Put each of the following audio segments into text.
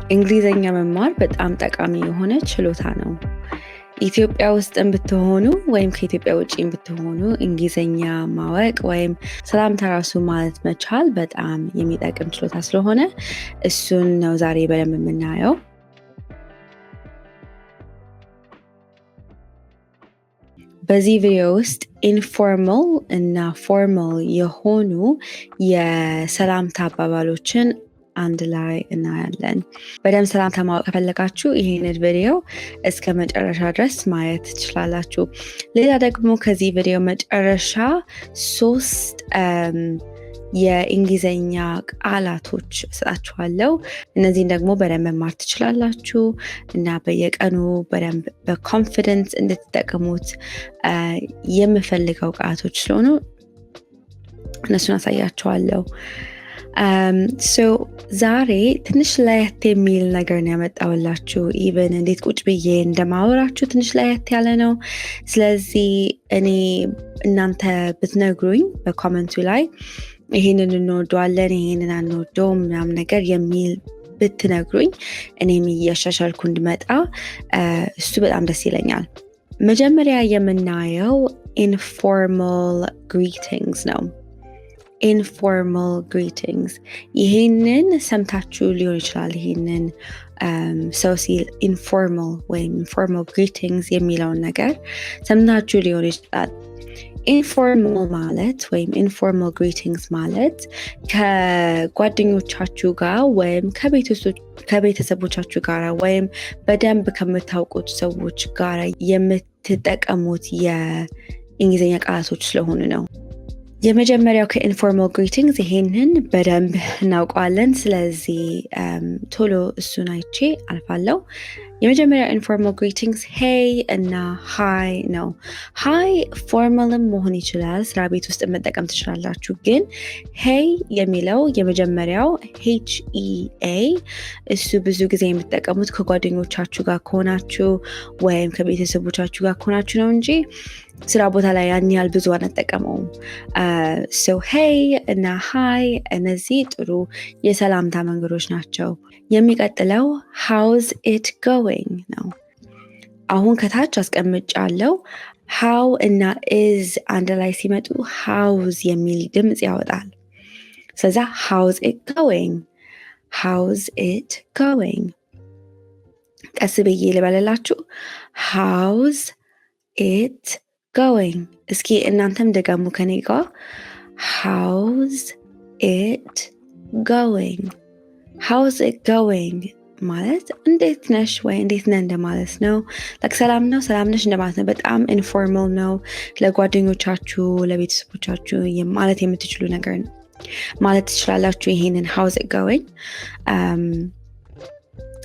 እንግሊዝኛ መማር በጣም ጠቃሚ የሆነ ችሎታ ነው። ኢትዮጵያ ውስጥም ብትሆኑ ወይም ከኢትዮጵያ ውጭም ብትሆኑ እንግሊዝኛ ማወቅ ወይም ሰላምታ ራሱ ማለት መቻል በጣም የሚጠቅም ችሎታ ስለሆነ እሱን ነው ዛሬ በደንብ የምናየው። በዚህ ቪዲዮ ውስጥ ኢንፎርማል እና ፎርማል የሆኑ የሰላምታ አባባሎችን አንድ ላይ እናያለን። በደንብ ሰላምታ ማወቅ ከፈለጋችሁ ይሄንን ቪዲዮ እስከ መጨረሻ ድረስ ማየት ትችላላችሁ። ሌላ ደግሞ ከዚህ ቪዲዮ መጨረሻ 3 የእንግሊዝኛ ቃላቶች እሰጣችኋለሁ። እነዚህን ደግሞ በደንብ መማር ትችላላችሁ እና በየቀኑ በደንብ በኮንፊደንስ እንድትጠቀሙት የምፈልገው ቃላቶች ስለሆኑ እነሱን አሳያችኋለሁ። ዛሬ ትንሽ ለየት የሚል ነገር ነው ያመጣሁላችሁ። ኢቨን እንዴት ቁጭ ብዬ እንደማወራችሁ ትንሽ ለየት ያለ ነው። ስለዚህ እኔ እናንተ ብትነግሩኝ በኮመንቱ ላይ ይሄንን እንወደዋለን ይሄንን አንወደውም ምናምን ነገር የሚል ብትነግሩኝ እኔም እያሻሻልኩ እንድመጣ እሱ በጣም ደስ ይለኛል። መጀመሪያ የምናየው ኢንፎርማል ግሪቲንግስ ነው። ኢንፎርማል ግሪቲንግስ ይሄንን ሰምታችሁ ሊሆን ይችላል። ይሄንን ሰው ሲል ኢንፎርማል ወይም ኢንፎርማል ግሪቲንግስ የሚለውን ነገር ሰምታችሁ ሊሆን ይችላል። ኢንፎርማል ማለት ወይም ኢንፎርማል ግሪቲንግስ ማለት ከጓደኞቻችሁ ጋር ወይም ከቤተሰቦቻችሁ ጋር ወይም በደንብ ከምታውቁት ሰዎች ጋር የምትጠቀሙት የእንግሊዝኛ ቃላቶች ስለሆኑ ነው። የመጀመሪያው ከኢንፎርማል ግሪቲንግስ ይሄንን በደንብ እናውቀዋለን። ስለዚህ ቶሎ እሱን አይቼ አልፋለሁ። የመጀመሪያው ኢንፎርማል ግሪቲንግስ ሄይ እና ሃይ ነው። ሃይ ፎርማልም መሆን ይችላል፣ ስራ ቤት ውስጥ መጠቀም ትችላላችሁ። ግን ሄይ የሚለው የመጀመሪያው HEA እሱ ብዙ ጊዜ የምትጠቀሙት ከጓደኞቻችሁ ጋር ከሆናችሁ ወይም ከቤተሰቦቻችሁ ጋር ከሆናችሁ ነው እንጂ ስራ ቦታ ላይ ያን ያህል ብዙ አንጠቀመውም። ሄይ እና ሃይ እነዚህ ጥሩ የሰላምታ መንገዶች ናቸው። የሚቀጥለው how's it going ነው። አሁን ከታች አስቀምጫለሁ። how እና is አንድ ላይ ሲመጡ how's የሚል ድምጽ ያወጣል። ስለዚህ how's it going? how's it going? ቀስ ብዬ ልበልላችሁ። how's it going? እስኪ እናንተም ደጋሙ ከኔ ጋር how's it going? how's it going ማለት እንዴት ነሽ ወይ እንዴት ነህ እንደማለት ነው። ሰላም ነው ሰላም ነሽ እንደማለት ነው። በጣም ኢንፎርማል ነው። ለጓደኞቻችሁ ለቤተሰቦቻችሁ ማለት የምትችሉ ነገር ነው ማለት ትችላላችሁ። ይሄንን how's it going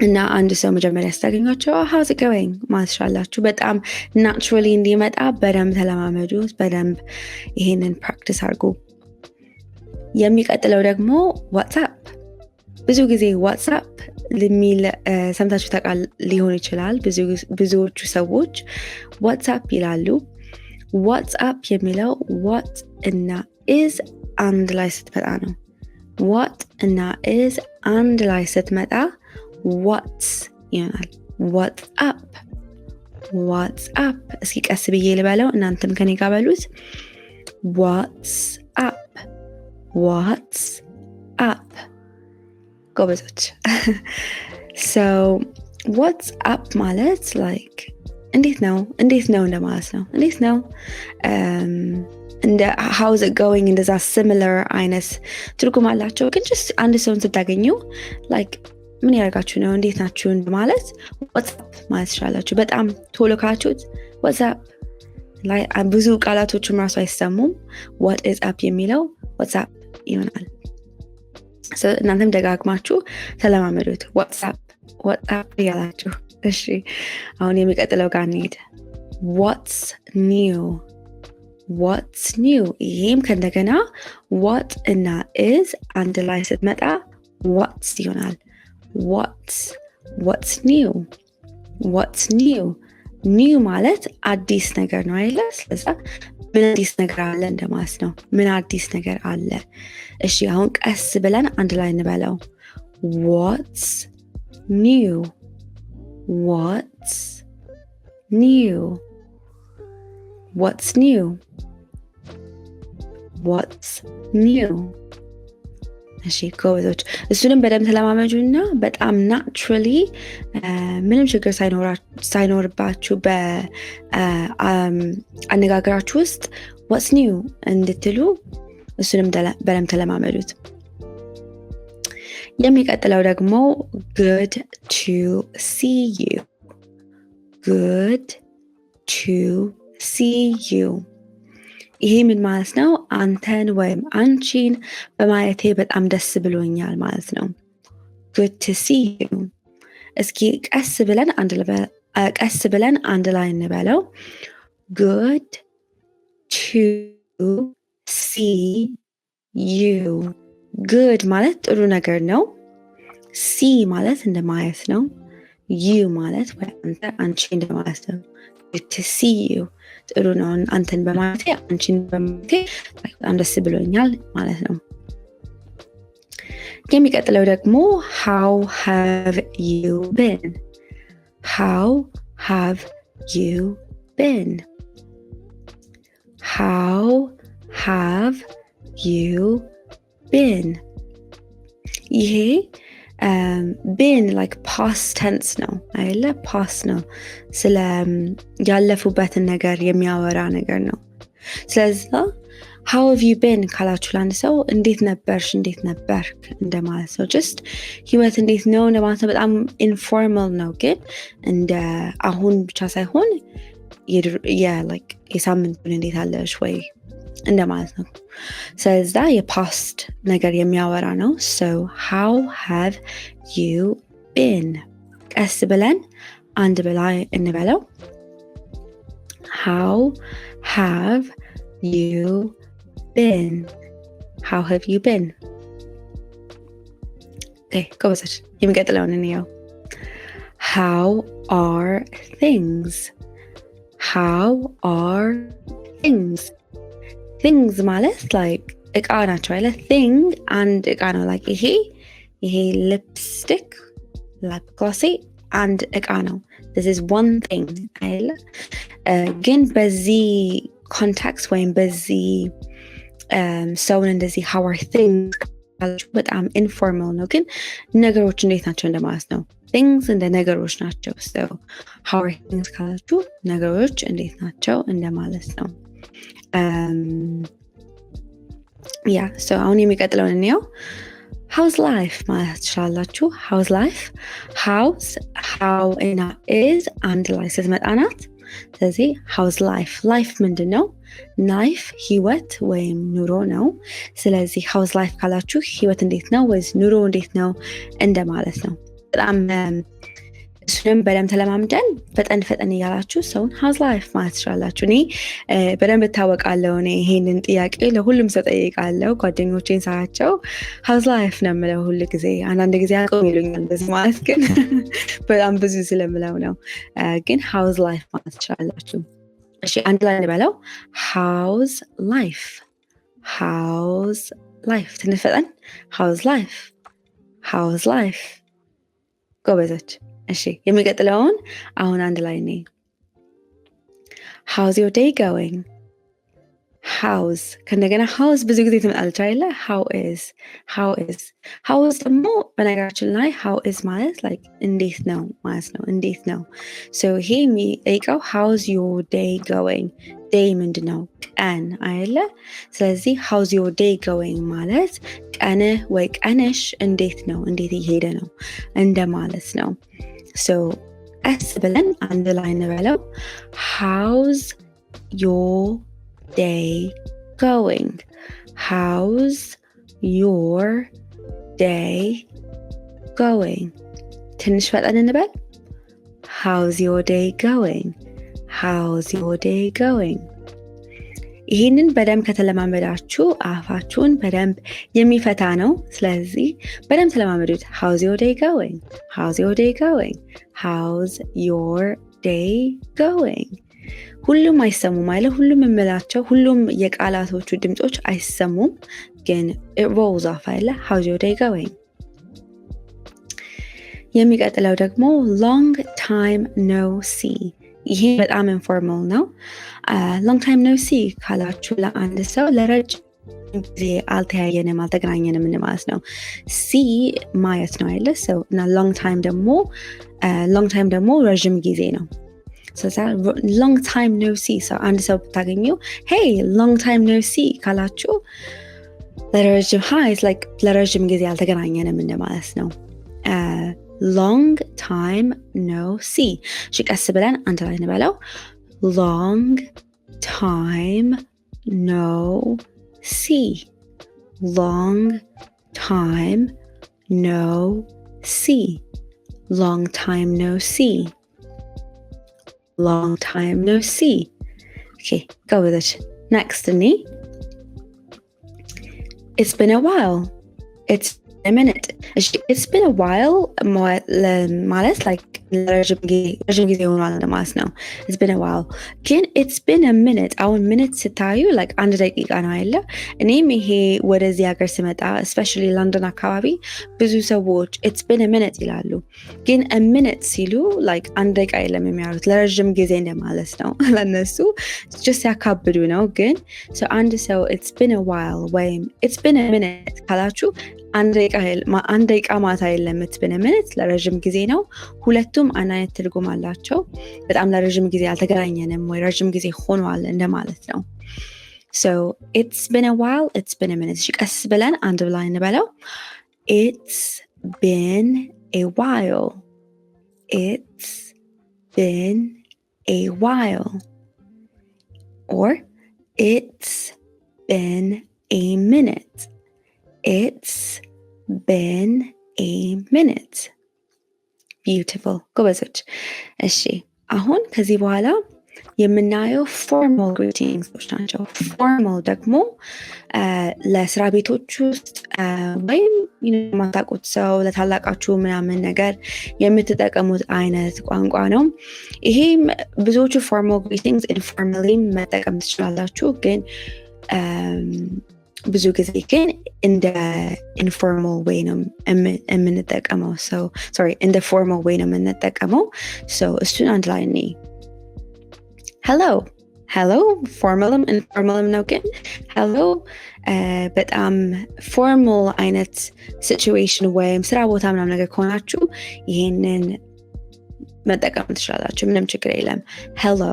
እና አንድ ሰው መጀመሪያ ስታገኟቸው how's it going ማለት ትችላላችሁ። በጣም ናቹራሊ እንዲመጣ በደንብ ተለማመዱት። በደንብ ይሄንን ፕራክቲስ አድርጉ። የሚቀጥለው ደግሞ ዋትስአፕ። ብዙ ጊዜ ዋትስአፕ ለሚል ሰምታችሁ ታውቃል ሊሆን ይችላል። ብዙዎቹ ሰዎች ዋትስአፕ ይላሉ። ዋትስአፕ የሚለው ዋት እና ኢዝ አንድ ላይ ስትመጣ ነው። ዋት እና ኢዝ አንድ ላይ ስትመጣ ዋትስ ይሆናል። ዋትስአፕ ዋትስአፕ። እስኪ ቀስ ብዬ ልበለው እናንተም ከኔ ጋር በሉት። ዋትስአፕ ዋትስአፕ። ጎበዞች። ዋትስአፕ ማለት እንዴት ነው እንደማለት ነው። እንዴት ነው እንደ how's it going እንደዛ similar አይነት ትርጉም አላቸው። ግን just አንድ ሰውን ስታገኙ ምን ያደርጋችሁ ነው እንዴት ናችሁ እንደማለት ዋትስአፕ ማለት ትችላላችሁ። በጣም ቶሎ ካላችሁት ዋትስአፕ ላይ ብዙ ቃላቶችም ራሱ አይሰሙም። what is up የሚለው ዋትስአፕ ይሆናል። እናንተም ደጋግማችሁ ተለማመዱት። ዋትስአፕ እያላችሁ። እሺ አሁን የሚቀጥለው ጋር እንሂድ። what's new ይሄም ከእንደገና what እና is አንድ ላይ ስትመጣ what's ይሆናል። what's new ኒው ማለት አዲስ ነገር ነው አይደል? ስለዚህ ምን አዲስ ነገር አለ እንደማለት ነው። ምን አዲስ ነገር አለ? እሺ አሁን ቀስ ብለን አንድ ላይ እንበለው። What's new? What's new? What's new? What's new? እሺ ጎበዞች እሱንም በደንብ ተለማመጁና በጣም ናቹራሊ ምንም ችግር ሳይኖርባችሁ በአነጋገራችሁ ውስጥ what's new እንድትሉ እሱንም በደንብ ተለማመዱት። የሚቀጥለው ደግሞ good to see you. Good to see you. ይሄ ምን ማለት ነው? አንተን ወይም አንቺን በማየቴ በጣም ደስ ብሎኛል ማለት ነው። Good to see you. እስኪ ቀስ ብለን አንድ ላይ እንበለው። Good to see you. Good ማለት ጥሩ ነገር ነው። see ማለት እንደማየት ነው። you ማለት ወይ አንተ አንቺ እንደማለት ነው። Good to see you. ጥሩ ነው አንተን በማየቴ አንቺን በማየቴ በጣም ደስ ብሎኛል ማለት ነው። የሚቀጥለው ደግሞ how have you been? How have you been? How have you been? ይሄ been like past tense ነው አይደለ? past ነው ስለ ያለፉበትን ነገር የሚያወራ ነገር ነው። ስለዚህ how have you been ካላችሁ ለአንድ ሰው እንዴት ነበርሽ እንዴት ነበርክ እንደማለት ነው። just ህይወት እንዴት ነው እንደማለት ነው። በጣም ኢንፎርማል ነው ግን እንደ አሁን ብቻ ሳይሆን like የሳምንቱን እንዴት አለሽ ወይ እንደማለት ነው። ስለዚህ የፓስት ነገር የሚያወራ ነው። so how have you been? ቀስ ብለን አንድ በላይ እንበለው። how have you been? How have you been? okay ጎበዞች የሚቀጥለውን እንየው። how are things? How are things? things ማለት like እቃ ናቸው አይደል? thing አንድ እቃ ነው። like ይሄ lipstick lip gloss አንድ እቃ ነው። this is one thing አይደል? ግን በዚህ context ወይም በዚህ ሰውን እንደዚህ how are things በጣም ኢንፎርማል ነው ግን ነገሮች እንዴት ናቸው እንደማለት ነው። things እንደ ነገሮች ናቸው። so how are things ካላችሁ ነገሮች እንዴት ናቸው እንደማለት ነው። so አሁን የሚቀጥለውን እንየው። how's life ማለት ትችላላችሁ። how's life how እና is አንድ ላይ ስትመጣ ናት። ስለዚህ how's life ምንድን ነው? life ህይወት ወይም ኑሮ ነው። ስለዚህ how's life ካላችሁ ህይወት እንዴት ነው ወይስ ኑሮ እንዴት ነው እንደማለት ነው። በጣም እሱንም በደንብ ተለማምደን ፈጠን እያላችሁ ሰውን how's life ማለት ትችላላችሁ። እኔ በደንብ እታወቃለሁ። እኔ ይሄንን ጥያቄ ለሁሉም ሰው ጠይቃለሁ። ጓደኞቼን ሳያቸው how's life ነው የምለው ሁሉ ጊዜ። አንዳንድ ጊዜ አቆም ይሉኛል በዚህ ማለት ግን በጣም ብዙ ስለምለው ነው። ግን how's life ማለት ትችላላችሁ። እሺ አንድ ላይ እንበለው። how's life? ትንሽ ፈጠን። how's life? ጎበዞች። እሺ የሚቀጥለውን አሁን አንድ ላይ ነኝ። how's your day going? ከእንደገና how's ብዙ ጊዜ ትመጣለች አይደለ? how is ደግሞ በነገራችን ላይ how is ማለት like እንዴት ነው ማለት ነው። እንዴት ነው so ይሄ የሚጠይቀው how's your day going? day ምንድን ነው? ቀን አይደለ? ስለዚህ how's your day going ማለት ቀንህ ወይ ቀንሽ እንዴት ነው እንዴት እየሄደ ነው እንደማለት ነው። so ቀስ ብለን አንድ ላይ እንበለው። how's your day going? how's your day going? ትንሽ ፈጠን እንበል። how's your day going? ይህንን በደንብ ከተለማመዳችሁ አፋችሁን በደንብ የሚፈታ ነው። ስለዚህ በደንብ ተለማመዱት። how's your day going? how's your day going? ሁሉም አይሰሙም አይደል? ሁሉም የምላቸው ሁሉም የቃላቶቹ ድምጾች አይሰሙም ግን it rolls off አይደል? how's your day going? የሚቀጥለው ደግሞ long time no see። ይሄ በጣም ኢንፎርማል ነው። long time no see ካላችሁ ለአንድ ሰው ለረጅም ጊዜ አልተያየንም አልተገናኘንም ማለት ነው። see ማየት ነው አይደል? so እና long time ደግሞ ረጅም ጊዜ ነው። ስለዛ long time no see so አንድ ሰው ብታገኙ hey long time no see ካላችሁ ለረጅም ጊዜ አልተገናኘንም ማለት ነው። long time no see። እሺ ቀስ ብለን አንድ ላይ እንበለው። long time no see። long time no see. long time no see. long time no see. Okay, go with it. Next me. It's been a while. It's a minute. It's been a while ማለት like ረጅም ጊዜ ሆኗል ማለት ነው። It's been a while. ግን it's been a minute አሁን minute ስታዩ like አንድ ደቂቃ ነው አይደለ? እኔም ይሄ ወደዚህ ሀገር ስመጣ especially ለንደን አካባቢ ብዙ ሰዎች it's been a minute ይላሉ። ግን a minute ሲሉ like አንድ ደቂቃ የለም የሚያወሩት ለረጅም ጊዜ እንደማለት ነው። ለነሱ just ያካብዱ ነው። ግን አንድ ሰው it's been a while ወይም it's been a minute ካላችሁ አንድ ደቂቃ ማታ የለም it's been a minute ለረጅም ጊዜ ነው። ሁለቱም አንድ አይነት ትርጉም አላቸው። በጣም ለረጅም ጊዜ አልተገናኘንም ወይ ረጅም ጊዜ ሆኗል እንደማለት ነው። so it's been a while, it's been a minute። እሺ ቀስ ብለን አንድ ላይ እንበለው። it's been a while. it's been a while. or it's been a minute. it's been a minute. beautiful. ጎበዞች። እሺ አሁን ከዚህ በኋላ የምናየው formal greetings ናቸው። formal ደግሞ ለስራ ቤቶች ውስጥ ወይም የማታውቁት ሰው ለታላቃችሁ ምናምን ነገር የምትጠቀሙት አይነት ቋንቋ ነው። ይሄም ብዙዎቹ formal greetings informally መጠቀም ትችላላችሁ። ግን ብዙ ጊዜ ግን እንደ informal way ነው የምንጠቀመው። እንደ formal way ነው የምንጠቀመው። እሱን አንድ ላይ እኔ hello formalም informalም ነው። ግን hello በጣም formal አይነት situation ወይም ስራ ቦታ ምናምን ነገር ከሆናችሁ ይሄንን መጠቀም ትችላላችሁ። ምንም ችግር የለም። hello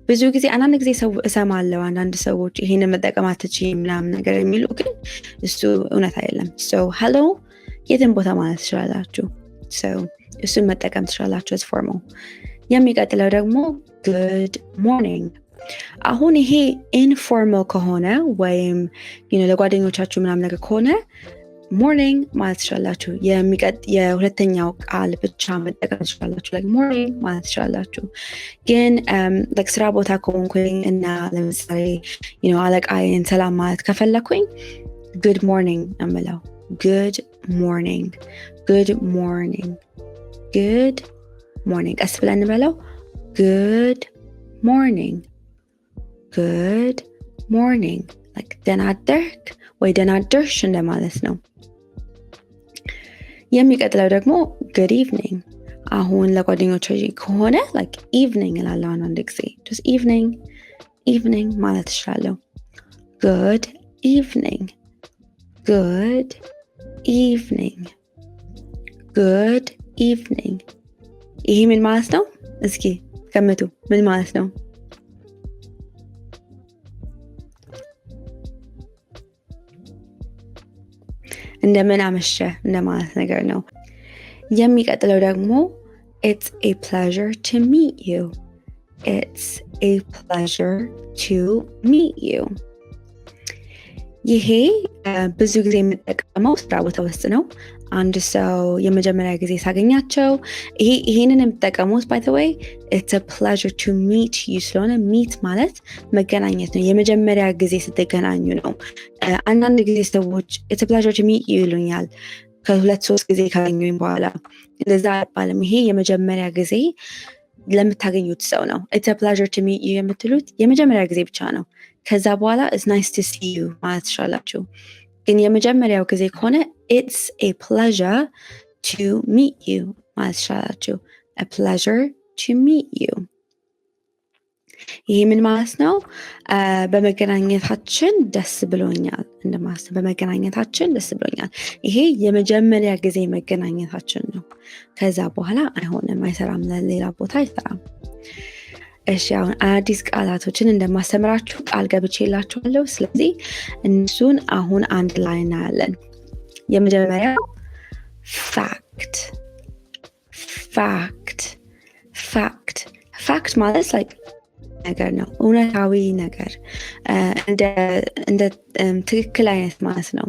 ብዙ ጊዜ አንዳንድ ጊዜ እሰማለሁ አንዳንድ ሰዎች ይሄንን መጠቀም አትችይም ምናምን ነገር የሚሉ፣ ግን እሱ እውነት አይደለም። hello የትም ቦታ ማለት ትችላላችሁ። እሱን መጠቀም ትችላላችሁ as formal። የሚቀጥለው ደግሞ good morning። አሁን ይሄ ኢንፎርማል ከሆነ ወይም ለጓደኞቻችሁ ምናምን ነገር ከሆነ ሞርኒንግ ማለት ትችላላችሁ። የሁለተኛው ቃል ብቻ መጠቀም ትችላላችሁ። like morning ማለት ትችላላችሁ። ግን like ስራ ቦታ ከሆንኩኝ እና ለምሳሌ አለቃዬን ሰላም ማለት ከፈለኩኝ good morning እምለው። good morning good morning good morning። ቀስ ብለን እንበለው። good morning good morning like ደህና አደርክ ወይ ደህና አደርሽ እንደማለት ነው። የሚቀጥለው ደግሞ good evening። አሁን ለጓደኞቼ ከሆነ like evening እላለሁ አንድ ጊዜ just evening ማለት እችላለሁ። good evening good evening good evening። ይሄ ምን ማለት ነው? እስኪ ገምቱ ምን ማለት ነው? እንደምን አመሸ እንደማለት ነገር ነው። የሚቀጥለው ደግሞ it's a pleasure to meet you. it's a pleasure to meet you። ይሄ ብዙ ጊዜ የምጠቀመው ስራ ቦታ ውስጥ ነው። አንድ ሰው የመጀመሪያ ጊዜ ሳገኛቸው ይሄንን የምጠቀሙት by the way it's a pleasure to meet you ስለሆነ meet ማለት መገናኘት ነው። የመጀመሪያ ጊዜ ስትገናኙ ነው። አንዳንድ ጊዜ ሰዎች it's a pleasure to meet you ይሉኛል ከ2-3 ጊዜ ካገኙኝ በኋላ። እንደዛ አይባልም። ይሄ የመጀመሪያ ጊዜ ለምታገኙት ሰው ነው it's a pleasure to meet you የምትሉት የመጀመሪያ ጊዜ ብቻ ነው። ከዛ በኋላ it's nice to see you ማለት ትችላላችሁ። ግን የመጀመሪያው ጊዜ ከሆነ it's a pleasure to meet you ማለት ትችላላችሁ። a pleasure to meet you። ይሄ ምን ማለት ነው? በመገናኘታችን ደስ ብሎኛል እንደማለት ነው። በመገናኘታችን ደስ ብሎኛል። ይሄ የመጀመሪያ ጊዜ መገናኘታችን ነው። ከዛ በኋላ አይሆንም፣ አይሰራም፣ ለሌላ ቦታ አይሰራም። እሺ አሁን አዲስ ቃላቶችን እንደማስተምራችሁ ቃል ገብቼላችኋለሁ። ስለዚህ እነሱን አሁን አንድ ላይ እናያለን። የመጀመሪያው ፋክት ፋክት ፋክት ፋክት ማለት like ነገር ነው፣ እውነታዊ ነገር፣ እንደ ትክክል አይነት ማለት ነው።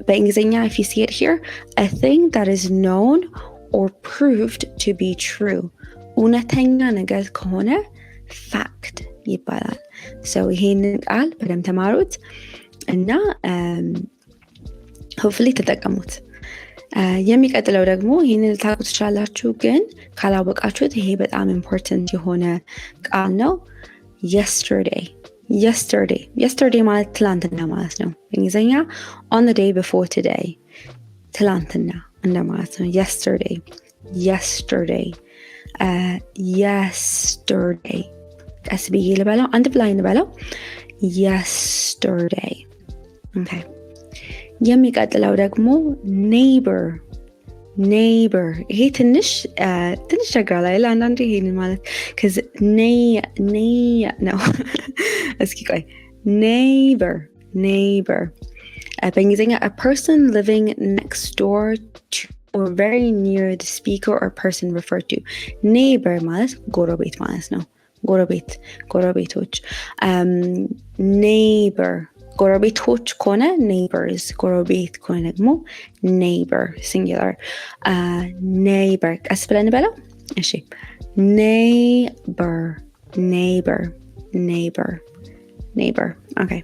በእንግሊዝኛ if you see it here, a thing that is known or proved to be true። እውነተኛ ነገር ከሆነ ፋክት ይባላል። ሰው ይሄንን ቃል በደንብ ተማሩት እና ሆፕፉሊ ተጠቀሙት። የሚቀጥለው ደግሞ ይህንን ልታውቁ ትችላላችሁ፣ ግን ካላወቃችሁት ይሄ በጣም ኢምፖርታንት የሆነ ቃል ነው። yesterday ማለት ትላንትና ማለት ነው። በእንግሊዝኛ on the day before today፣ ትላንትና እንደማለት ነው። yesterday ቀስ ብዬ ልበለው፣ አንድ ብላይ እንበለው። yesterday okay። የሚቀጥለው ደግሞ neighbor ይሄ ትንሽ ቸግራ ላይ አንዳንዴ ይሄን ማለት cuz ነው እስኪ ቆይ neighbor በእንግሊዝኛ a person living next door to or very near the speaker or person referred to። neighbor ማለት ጎረቤት ማለት ነው። ጎረቤቶች neighbor ጎረቤቶች ከሆነ neighbors፣ ጎረቤት ከሆነ ደግሞ neighbor singular። neighbor ቀስ ብለን በለው። እሺ neighbor okay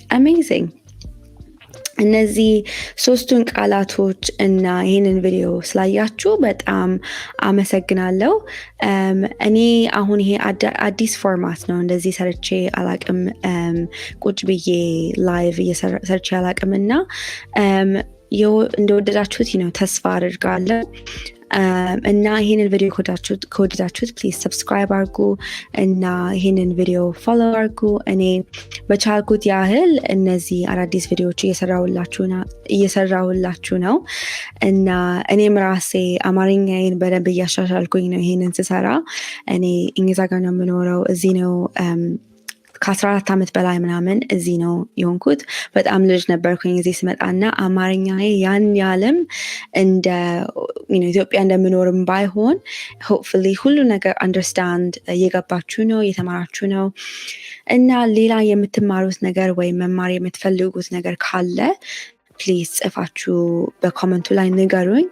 amazing። እነዚህ ሶስቱን ቃላቶች እና ይህንን ቪዲዮ ስላያችሁ በጣም አመሰግናለሁ። እኔ አሁን ይሄ አዲስ ፎርማት ነው፣ እንደዚህ ሰርቼ አላቅም፣ ቁጭ ብዬ ላይቭ ሰርቼ አላቅም እና እንደወደዳችሁት ተስፋ አድርጋለሁ። እና ይሄንን ቪዲዮ ከወደዳችሁት ፕሊዝ ሰብስክራይብ አድርጉ እና ይሄንን ቪዲዮ ፎሎ አድርጉ። እኔ በቻልኩት ያህል እነዚህ አዳዲስ ቪዲዮዎች እየሰራሁላችሁ ነው እና እኔም ራሴ አማርኛዬን በደንብ እያሻሻልኩኝ ነው። ይሄንን ስሰራ እኔ እንግሊዝ ሀገር ነው የምኖረው፣ እዚህ ነው ከ14 ዓመት በላይ ምናምን እዚህ ነው የሆንኩት። በጣም ልጅ ነበርኩኝ እዚህ ስመጣና አማርኛዬ ያን ያለም እንደ ኢትዮጵያ እንደምኖርም ባይሆን ሆፕፉሊ ሁሉ ነገር አንደርስታንድ እየገባችሁ ነው፣ እየተማራችሁ ነው እና ሌላ የምትማሩት ነገር ወይም መማር የምትፈልጉት ነገር ካለ ፕሊዝ ጽፋችሁ በኮመንቱ ላይ ንገሩኝ።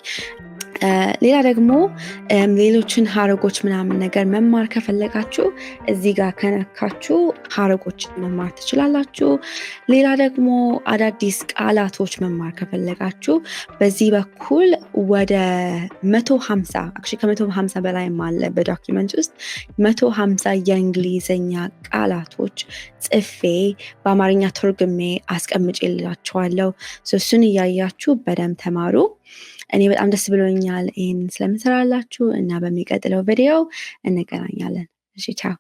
ሌላ ደግሞ ሌሎችን ሀረጎች ምናምን ነገር መማር ከፈለጋችሁ እዚህ ጋር ከነካችሁ ሀረጎችን መማር ትችላላችሁ። ሌላ ደግሞ አዳዲስ ቃላቶች መማር ከፈለጋችሁ በዚህ በኩል ወደ 150 ከ150 በላይ አለ በዶክመንት ውስጥ 150 የእንግሊዝኛ ቃላቶች ጽፌ በአማርኛ ተርጉሜ አስቀምጬላችኋለሁ። እሱን እያያችሁ በደንብ ተማሩ። እኔ በጣም ደስ ብሎኛል ይሄን ስለምሰራላችሁ እና በሚቀጥለው ቪዲዮ እንገናኛለን። እሺ ቻው።